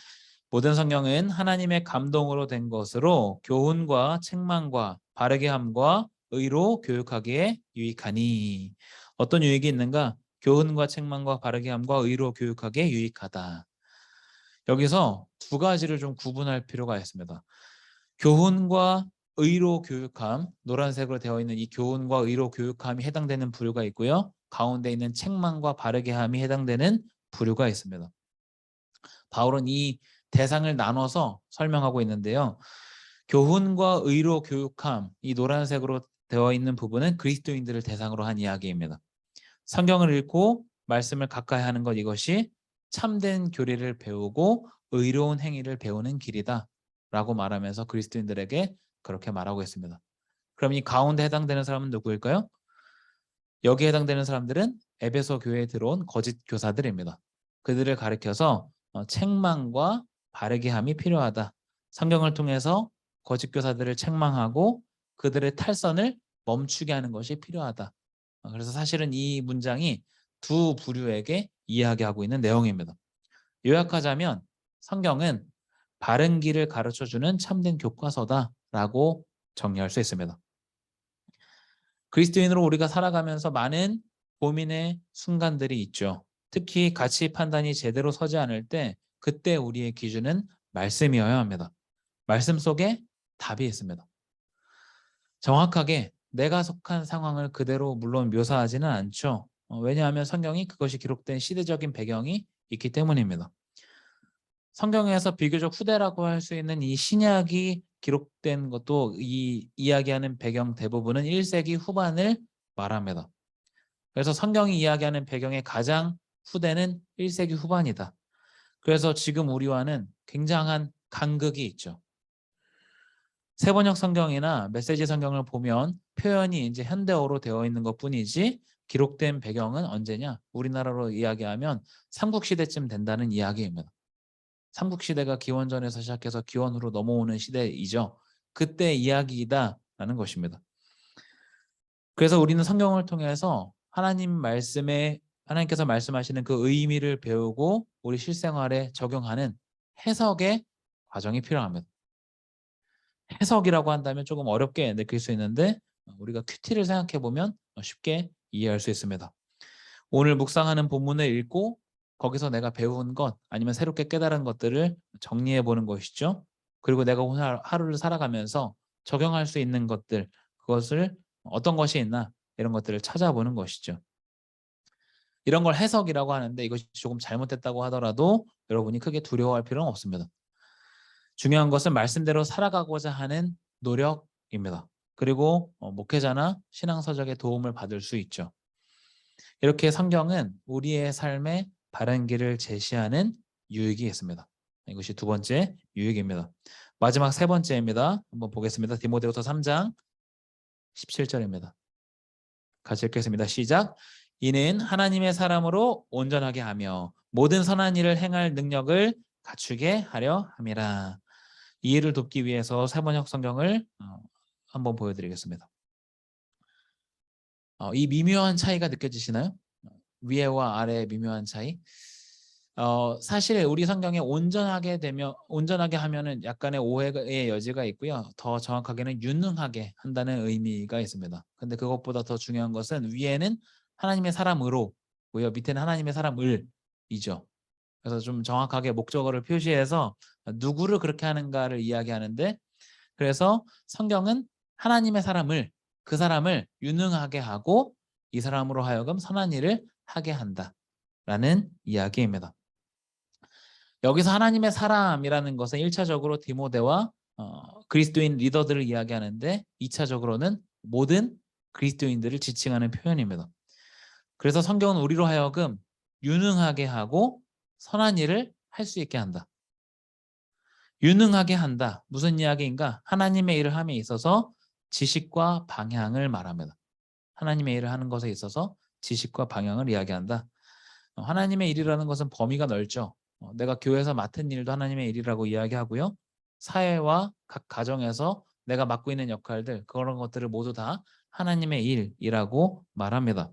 모든 성경은 하나님의 감동으로 된 것으로 교훈과 책망과 바르게 함과 의로 교육하기에 유익하니. 어떤 유익이 있는가? 교훈과 책망과 바르게 함과 의로 교육하기에 유익하다. 여기서 두 가지를 좀 구분할 필요가 있습니다. 교훈과 의로 교육함, 노란색으로 되어 있는 이 교훈과 의로 교육함이 해당되는 부류가 있고요. 가운데 있는 책망과 바르게 함이 해당되는 부류가 있습니다. 바울은 이 대상을 나눠서 설명하고 있는데요. 교훈과 의로 교육함, 이 노란색으로 되어 있는 부분은 그리스도인들을 대상으로 한 이야기입니다. 성경을 읽고 말씀을 가까이 하는 것, 이것이 참된 교리를 배우고 의로운 행위를 배우는 길이다 라고 말하면서 그리스도인들에게 그렇게 말하고 있습니다. 그럼 이 가운데 해당되는 사람은 누구일까요? 여기에 해당되는 사람들은 에베소 교회에 들어온 거짓 교사들입니다. 그들을 가리켜서 책망과 바르게 함이 필요하다. 성경을 통해서 거짓 교사들을 책망하고 그들의 탈선을 멈추게 하는 것이 필요하다. 그래서 사실은 이 문장이 두 부류에게 이야기하고 있는 내용입니다. 요약하자면 성경은 바른 길을 가르쳐주는 참된 교과서다라고 정리할 수 있습니다. 그리스도인으로 우리가 살아가면서 많은 고민의 순간들이 있죠. 특히 가치 판단이 제대로 서지 않을 때 그때 우리의 기준은 말씀이어야 합니다. 말씀 속에 답이 있습니다. 정확하게 내가 속한 상황을 그대로 물론 묘사하지는 않죠. 왜냐하면 성경이 그것이 기록된 시대적인 배경이 있기 때문입니다. 성경에서 비교적 후대라고 할 수 있는 이 신약이 기록된 것도 이 이야기하는 배경 대부분은 1세기 후반을 말합니다. 그래서 성경이 이야기하는 배경의 가장 후대는 1세기 후반이다. 그래서 지금 우리와는 굉장한 간극이 있죠. 세번역 성경이나 메시지 성경을 보면 표현이 이제 현대어로 되어 있는 것뿐이지 기록된 배경은 언제냐? 우리나라로 이야기하면 삼국시대쯤 된다는 이야기입니다. 삼국시대가 기원전에서 시작해서 기원후로 넘어오는 시대이죠. 그때 이야기다라는 것입니다. 그래서 우리는 성경을 통해서 하나님께서 말씀하시는 그 의미를 배우고 우리 실생활에 적용하는 해석의 과정이 필요합니다. 해석이라고 한다면 조금 어렵게 느낄 수 있는데 우리가 큐티를 생각해 보면 쉽게 이해할 수 있습니다. 오늘 묵상하는 본문을 읽고 거기서 내가 배운 것 아니면 새롭게 깨달은 것들을 정리해 보는 것이죠. 그리고 내가 오늘 하루를 살아가면서 적용할 수 있는 것들, 그것을 어떤 것이 있나 이런 것들을 찾아보는 것이죠. 이런 걸 해석이라고 하는데 이것이 조금 잘못됐다고 하더라도 여러분이 크게 두려워할 필요는 없습니다. 중요한 것은 말씀대로 살아가고자 하는 노력입니다. 그리고 목회자나 신앙서적의 도움을 받을 수 있죠. 이렇게 성경은 우리의 삶에 바른 길을 제시하는 유익이 있습니다. 이것이 두 번째 유익입니다. 마지막 세 번째입니다. 한번 보겠습니다. 디모데후서 3장 17절입니다. 같이 읽겠습니다. 시작. 이는 하나님의 사람으로 온전하게 하며 모든 선한 일을 행할 능력을 갖추게 하려 함이라. 이해를 돕기 위해서 세번역 성경을 한번 보여드리겠습니다. 이 미묘한 차이가 느껴지시나요? 위에와 아래의 미묘한 차이. 사실 우리 성경에 온전하게 하면은 약간의 오해의 여지가 있고요. 더 정확하게는 유능하게 한다는 의미가 있습니다. 근데 그것보다 더 중요한 것은 위에는 하나님의 사람으로, 밑에는 하나님의 사람을이죠. 그래서 좀 정확하게 목적어를 표시해서 누구를 그렇게 하는가를 이야기하는데, 그래서 성경은 하나님의 사람을, 그 사람을 유능하게 하고 이 사람으로 하여금 선한 일을 하게 한다라는 이야기입니다. 여기서 하나님의 사람이라는 것은 1차적으로 디모데와 그리스도인 리더들을 이야기하는데 2차적으로는 모든 그리스도인들을 지칭하는 표현입니다. 그래서 성경은 우리로 하여금 유능하게 하고 선한 일을 할 수 있게 한다. 유능하게 한다. 무슨 이야기인가? 하나님의 일을 함에 있어서 지식과 방향을 말합니다. 하나님의 일을 하는 것에 있어서 지식과 방향을 이야기한다. 하나님의 일이라는 것은 범위가 넓죠. 내가 교회에서 맡은 일도 하나님의 일이라고 이야기하고요. 사회와 각 가정에서 내가 맡고 있는 역할들, 그런 것들을 모두 다 하나님의 일이라고 말합니다.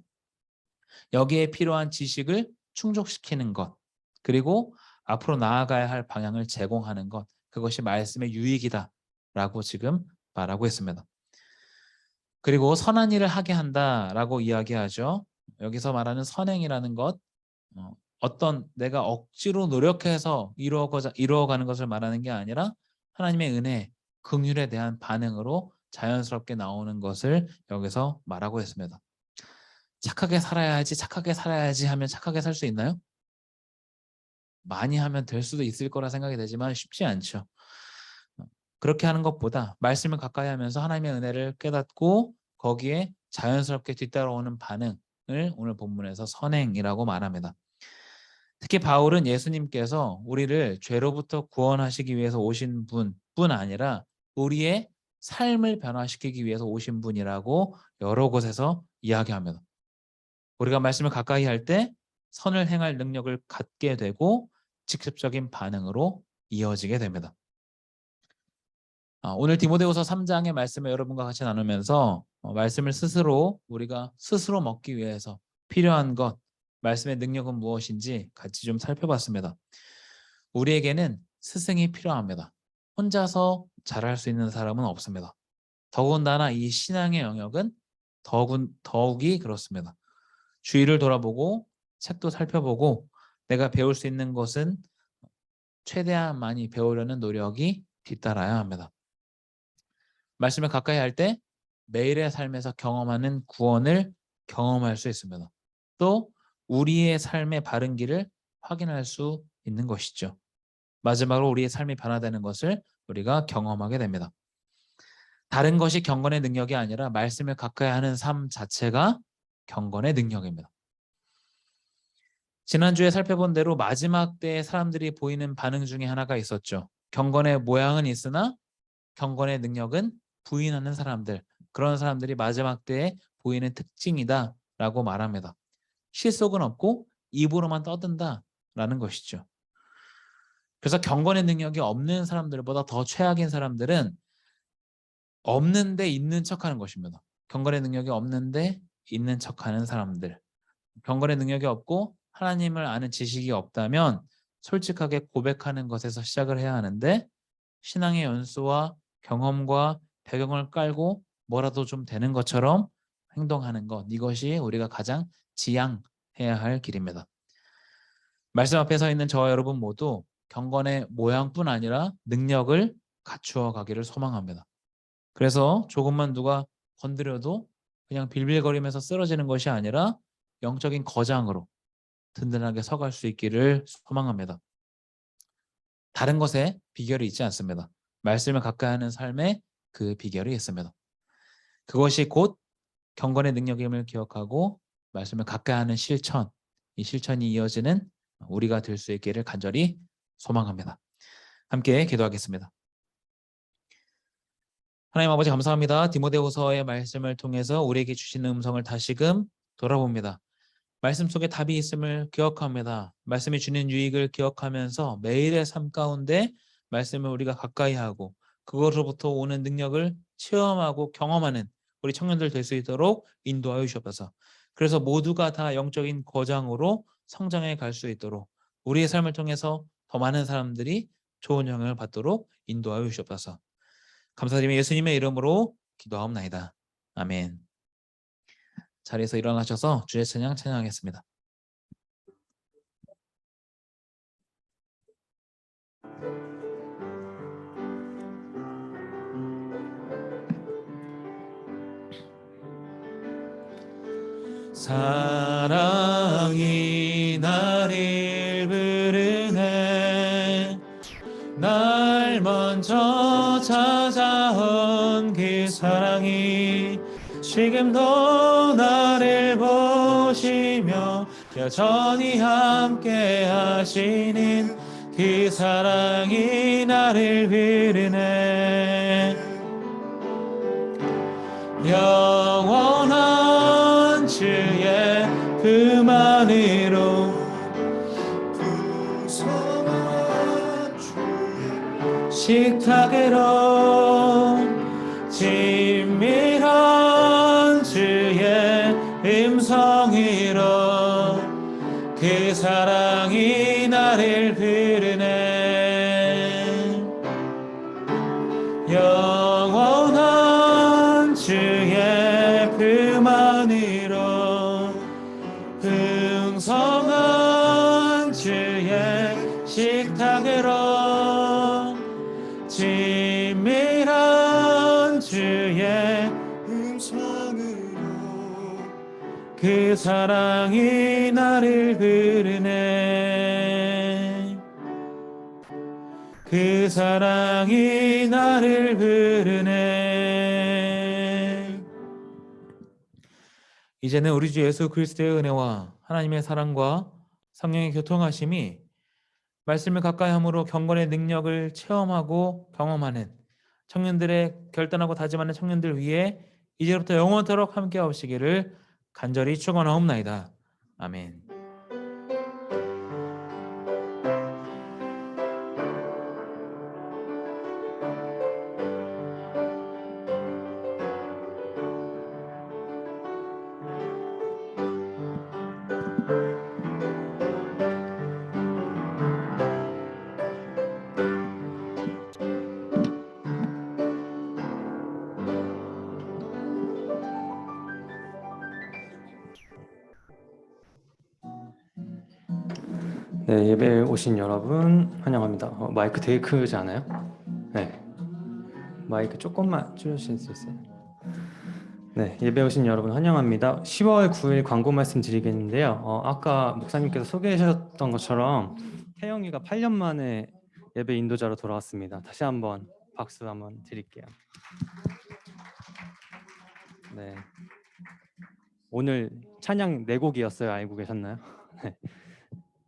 여기에 필요한 지식을 충족시키는 것, 그리고 앞으로 나아가야 할 방향을 제공하는 것, 그것이 말씀의 유익이다라고 지금 말하고 있습니다. 그리고 선한 일을 하게 한다라고 이야기하죠. 여기서 말하는 선행이라는 것, 어떤 내가 억지로 노력해서 이루어가는 것을 말하는 게 아니라 하나님의 은혜, 긍휼에 대한 반응으로 자연스럽게 나오는 것을 여기서 말하고 있습니다. 착하게 살아야지 하면 착하게 살 수 있나요? 많이 하면 될 수도 있을 거라 생각이 되지만 쉽지 않죠. 그렇게 하는 것보다 말씀을 가까이 하면서 하나님의 은혜를 깨닫고 거기에 자연스럽게 뒤따라오는 반응을 오늘 본문에서 선행이라고 말합니다. 특히 바울은 예수님께서 우리를 죄로부터 구원하시기 위해서 오신 분뿐 아니라 우리의 삶을 변화시키기 위해서 오신 분이라고 여러 곳에서 이야기합니다. 우리가 말씀을 가까이 할 때 선을 행할 능력을 갖게 되고 직접적인 반응으로 이어지게 됩니다. 오늘 디모데후서 3장의 말씀을 여러분과 같이 나누면서 말씀을 우리가 스스로 먹기 위해서 필요한 것, 말씀의 능력은 무엇인지 같이 좀 살펴봤습니다. 우리에게는 스승이 필요합니다. 혼자서 잘할 수 있는 사람은 없습니다. 더군다나 이 신앙의 영역은 더욱이 그렇습니다. 주위를 돌아보고 책도 살펴보고 내가 배울 수 있는 것은 최대한 많이 배우려는 노력이 뒤따라야 합니다. 말씀을 가까이 할 때 매일의 삶에서 경험하는 구원을 경험할 수 있습니다. 또 우리의 삶의 바른 길을 확인할 수 있는 것이죠. 마지막으로 우리의 삶이 변화되는 것을 우리가 경험하게 됩니다. 다른 것이 경건의 능력이 아니라 말씀을 가까이 하는 삶 자체가 경건의 능력입니다. 지난주에 살펴본 대로 마지막 때에 사람들이 보이는 반응 중에 하나가 있었죠. 경건의 모양은 있으나 경건의 능력은 부인하는 사람들, 그런 사람들이 마지막 때에 보이는 특징이다 라고 말합니다. 실속은 없고 입으로만 떠든다라는 것이죠. 그래서 경건의 능력이 없는 사람들보다 더 최악인 사람들은 없는데 있는 척하는 것입니다. 경건의 능력이 없는데 있는 척하는 사람들. 경건의 능력이 없고 하나님을 아는 지식이 없다면 솔직하게 고백하는 것에서 시작을 해야 하는데, 신앙의 연수와 경험과 배경을 깔고 뭐라도 좀 되는 것처럼 행동하는 것, 이것이 우리가 가장 지양해야 할 길입니다. 말씀 앞에 서 있는 저와 여러분 모두 경건의 모양뿐 아니라 능력을 갖추어 가기를 소망합니다. 그래서 조금만 누가 건드려도 그냥 빌빌거리면서 쓰러지는 것이 아니라 영적인 거장으로 든든하게 서갈 수 있기를 소망합니다. 다른 것에 비결이 있지 않습니다. 말씀을 가까이 하는 삶에 그 비결이 있습니다. 그것이 곧 경건의 능력임을 기억하고 말씀을 가까이 하는 실천, 이 실천이 이어지는 우리가 될 수 있기를 간절히 소망합니다. 함께 기도하겠습니다. 하나님 아버지 감사합니다. 디모데후서의 말씀을 통해서 우리에게 주시는 음성을 다시금 돌아봅니다. 말씀 속에 답이 있음을 기억합니다. 말씀이 주는 유익을 기억하면서 매일의 삶 가운데 말씀을 우리가 가까이 하고 그것으로부터 오는 능력을 체험하고 경험하는 우리 청년들 될 수 있도록 인도하여 주시옵소서. 그래서 모두가 다 영적인 거장으로 성장해 갈 수 있도록 우리의 삶을 통해서 더 많은 사람들이 좋은 영향을 받도록 인도하여 주시옵소서. 감사드리며 예수님의 이름으로 기도하옵나이다. 아멘. 자리에서 일어나셔서 주의 찬양 찬양하겠습니다. 사랑이 나를 부르네, 날 먼저 찾아온 그 사랑이 지금도 나를 보시며 여전히 함께 하시는 그 사랑이 나를 부르네. 영원한 주의 그만으로 식탁으로 진밀한 주의 음성으로 그 사랑이 나를 부르네. 영원한 주의 그만으로 풍성한 주의 식탁으로 진밀한 주의 음성으로 그 사랑이 나를 부르네. 그 사랑이 나를 부르네. 이제는 우리 주 예수 그리스도의 은혜와 하나님의 사랑과 성령의 교통하심이 말씀을 가까이 함으로 경건의 능력을 체험하고 경험하는 청년들의 결단하고 다짐하는 청년들 위해 이제부터 영원토록 함께 하시기를 간절히 축원하옵나이다. 아멘. 네, 예배에 오신 여러분 환영합니다. 마이크 되게 크지 않아요? 네, 마이크 조금만 줄여주실 수 있어요? 네, 예배에 오신 여러분 환영합니다. 10월 9일 광고 말씀드리겠는데요. 아까 목사님께서 소개해 주셨던 것처럼 태영이가 8년 만에 예배 인도자로 돌아왔습니다. 다시 한번 박수 한번 드릴게요. 네. 오늘 찬양 4곡이었어요. 알고 계셨나요? 네.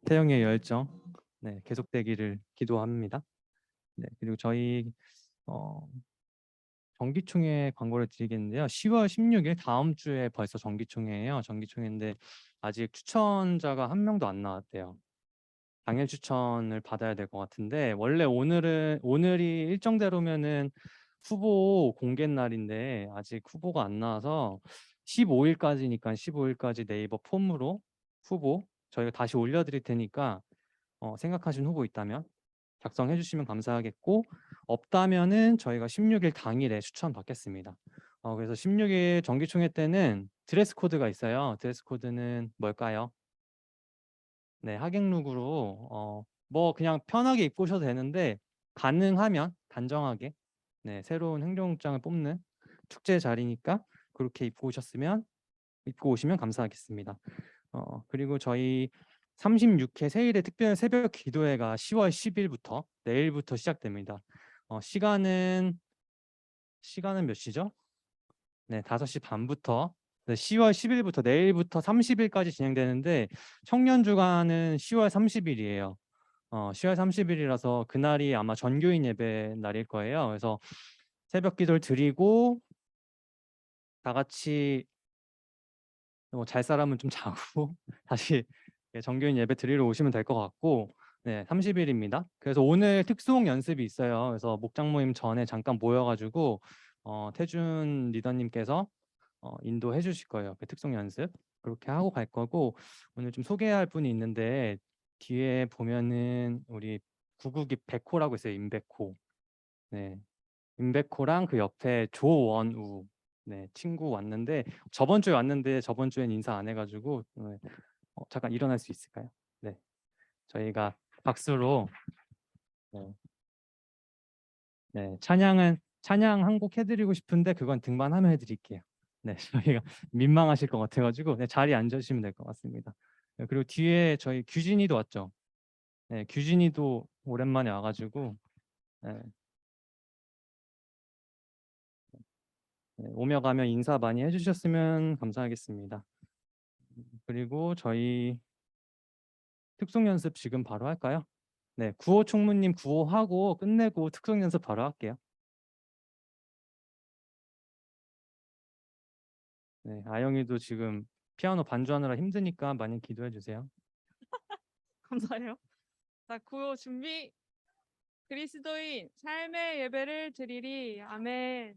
태영의 열정 네, 계속되기를 기도합니다. 네, 그리고 저희 정기총회 광고를 드리겠는데요. 10월 16일 다음 주에 벌써 정기총회예요. 정기총회인데 아직 추천자가 한 명도 안 나왔대요. 당일 추천을 받아야 될 것 같은데 원래 오늘이 일정대로면은 후보 공개 날인데 아직 후보가 안 나와서 15일까지니까 15일까지 네이버 폼으로 후보 저희가 다시 올려드릴 테니까 생각하신 후보 있다면 작성해 주시면 감사하겠고 없다면은 저희가 16일 당일에 추천 받겠습니다. 그래서 16일 정기총회 때는 드레스 코드가 있어요. 드레스 코드는 뭘까요? 네, 하객룩으로 뭐 그냥 편하게 입고 오셔도 되는데 가능하면 단정하게 네, 새로운 행정장을 뽑는 축제 자리니까 그렇게 입고 오시면 감사하겠습니다. 그리고 저희 36회 세일의 특별 새벽 기도회가 10월 10일부터 내일부터 시작됩니다. 시간은 몇 시죠? 네, 5시 반부터 네, 10월 10일부터 내일부터 30일까지 진행되는데 청년 주간은 10월 30일이에요. 10월 30일이라서 그날이 아마 전교인 예배 날일 거예요. 그래서 새벽 기도를 드리고 다 같이 잘 사람은 좀 자고 다시 정교인 예배 드리러 오시면 될 것 같고 네, 30일입니다. 그래서 오늘 특송 연습이 있어요. 그래서 목장 모임 전에 잠깐 모여가지고 태준 리더님께서 인도해 주실 거예요. 그 특송 연습 그렇게 하고 갈 거고 오늘 좀 소개할 분이 있는데 뒤에 보면은 우리 구국이 백호라고 있어요. 임백호. 네, 임백호랑 그 옆에 조원우 네, 친구 왔는데 저번 주에 왔는데 저번 주엔 인사 안 해가지고 네, 잠깐 일어날 수 있을까요? 네, 저희가 박수로 네, 네, 찬양 한 곡 해드리고 싶은데 그건 등반하면 해드릴게요. 네, 저희가 민망하실 것 같아가지고 네, 자리에 앉으시면 될 것 같습니다. 네, 그리고 뒤에 저희 규진이도 왔죠. 네, 규진이도 오랜만에 와가지고 네, 네, 오며 가며 인사 많이 해주셨으면 감사하겠습니다. 그리고 저희 특송 연습 지금 바로 할까요? 네, 구호 총무님 구호하고 끝내고 특송 연습 바로 할게요. 네, 아영이도 지금 피아노 반주하느라 힘드니까 많이 기도해 주세요. 감사해요. 자, 구호 준비. 그리스도인 삶의 예배를 드리리. 아멘.